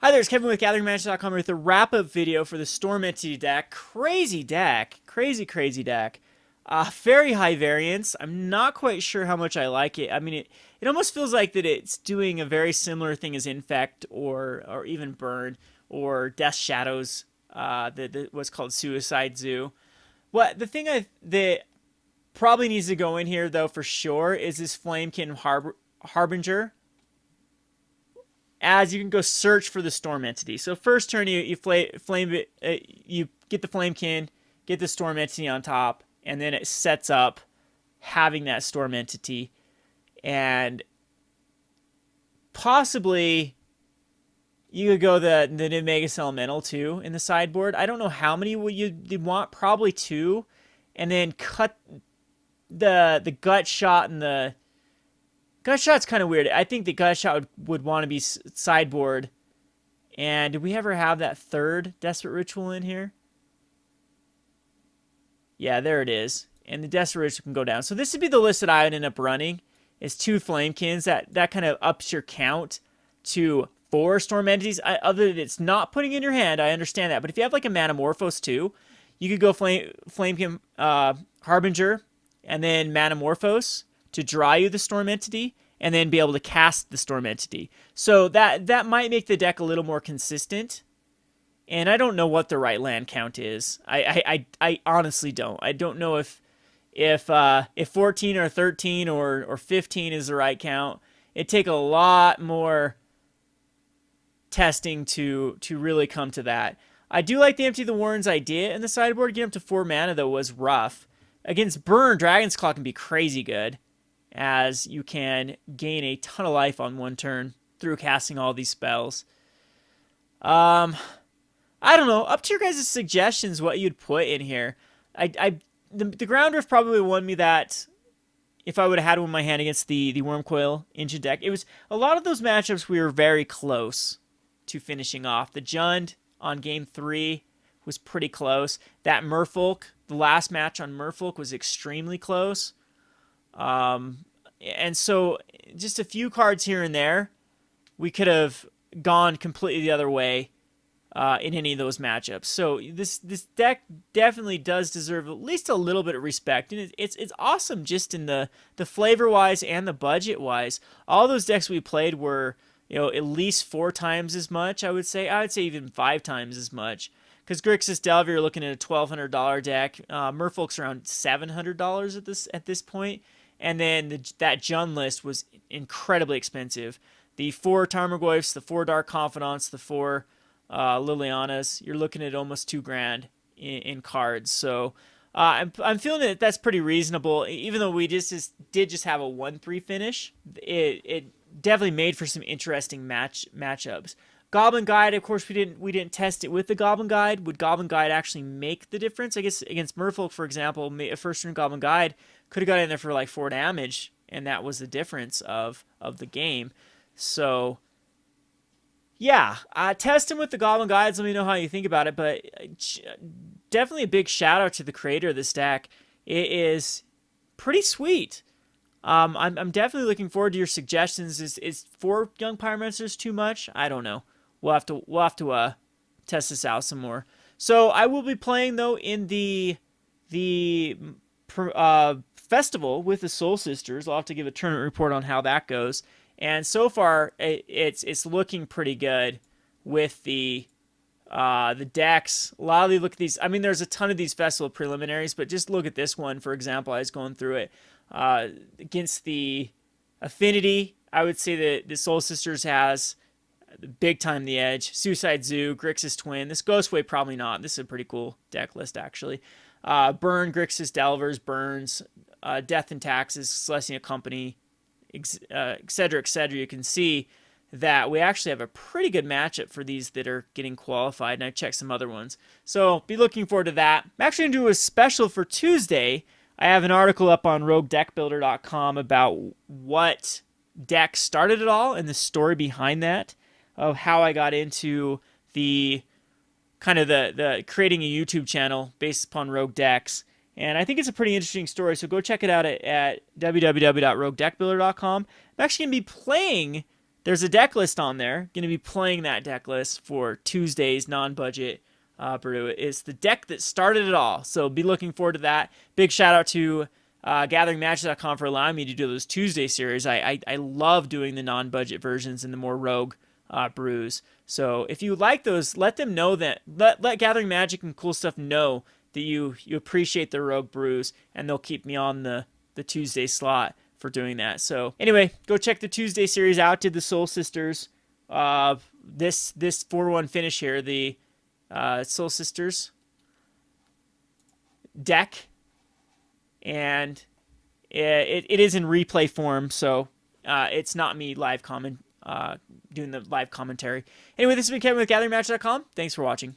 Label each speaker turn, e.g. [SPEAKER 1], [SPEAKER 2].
[SPEAKER 1] Hi there, it's Kevin with GatheringMagic.com with a wrap-up video for the Storm Entity deck. Crazy deck. Crazy deck. Very high variance. I'm not quite sure how much I like it. I mean, it almost feels like that it's doing a very similar thing as Infect or even Burn or Death Shadows, what's called Suicide Zoo. The thing that probably needs to go in here, though, for sure, is this Flamekin Harbinger, as you can go search for the Storm Entity. So first turn, you get the Flamekin, get the Storm Entity on top, and then it sets up having that Storm Entity. And possibly you could go the Nivmagus Elemental too in the sideboard. I don't know how many you'd want, probably 2. And then cut the Gut Shot and the... Gut Shot's kind of weird. I think the Gut Shot would want to be sideboard. And did we ever have that third Desperate Ritual in here? Yeah, there it is. And the Desperate Ritual can go down. So this would be the list that I would end up running. Is 2 Flamekins. That kind of ups your count to 4 Storm Entities. Other than it's not putting in your hand, I understand that. But if you have like a Manamorphose too, you could go Flamekin Harbinger and then Manamorphose to draw you the Storm Entity, and then be able to cast the Storm Entity. So that might make the deck a little more consistent. And I don't know what the right land count is. I honestly don't. I don't know if 14 or 13 or 15 is the right count. It'd take a lot more testing to really come to that. I do like the Empty the Warrens idea in the sideboard. Getting up to 4 mana, though, was rough. Against Burn, Dragon's Claw can be crazy good, as you can gain a ton of life on one turn through casting all these spells. I don't know. Up to your guys' suggestions what you'd put in here. The Ground Rift probably won me that if I would have had one in my hand against the Wurmcoil Engine deck. It was a lot of those matchups we were very close to finishing off. The Jund on game 3 was pretty close. That Merfolk, the last match on Merfolk was extremely close. And so just a few cards here and there, we could have gone completely the other way in any of those matchups. So this deck definitely does deserve at least a little bit of respect, and it's awesome just in the flavor wise and the budget wise. All those decks we played were at least 4 times as much. I would say even 5 times as much. Because Grixis Delver, you're looking at a $1,200 deck. Merfolk's around $700 at this point. And then that Jund list was incredibly expensive. The 4 Tarmogoyfs, the 4 Dark Confidants, the 4 Lilianas, you're looking at almost $2,000 in cards. So I'm feeling that that's pretty reasonable. Even though we did just have a 1-3 finish, it definitely made for some interesting matchups. Goblin Guide, of course, we didn't test it with the Goblin Guide. Would Goblin Guide actually make the difference? I guess against Merfolk, for example, a first turn Goblin Guide could have got in there for like 4 damage, and that was the difference of the game. So, yeah, test him with the Goblin Guides. Let me know how you think about it. But definitely a big shout out to the creator of this deck. It is pretty sweet. I'm definitely looking forward to your suggestions. Is 4 Young Pyromancers too much? I don't know. We'll have to test this out some more. So I will be playing though in the festival with the Soul Sisters. I'll have to give a tournament report on how that goes. And so far it's looking pretty good with the decks. A lot of look at these. I mean, there's a ton of these festival preliminaries, but just look at this one, for example. I was going through it against the Affinity. I would say that the Soul Sisters has big time the edge. Suicide Zoo, Grixis Twin. This Ghostwave probably not. This is a pretty cool deck list actually. Burn, Grixis Delvers, Burns, Death and Taxes, Celestia Company, etc., etc. You can see that we actually have a pretty good matchup for these that are getting qualified, and I checked some other ones. So be looking forward to that. I'm actually going to do a special for Tuesday. I have an article up on roguedeckbuilder.com about what deck started it all and the story behind that, of how I got into the kind of the creating a YouTube channel based upon rogue decks. And I think it's a pretty interesting story, so go check it out at www.roguedeckbuilder.com. I'm actually going to be playing there's a deck list on there. Going to be playing that deck list for Tuesday's non-budget brew. It's the deck that started it all. So be looking forward to that. Big shout out to GatheringMagic.com for allowing me to do those Tuesday series. I love doing the non-budget versions and the more rogue brews. So if you like those, let them know that, let Gathering Magic and Cool Stuff know that you appreciate the rogue brews, and they'll keep me on the Tuesday slot for doing that. So anyway, go check the Tuesday series out. Did the Soul Sisters, this 4-1 finish here, the Soul Sisters deck, and it is in replay form, so it's not me doing the live commentary. Anyway, this has been Kevin with GatheringMagic.com. Thanks for watching.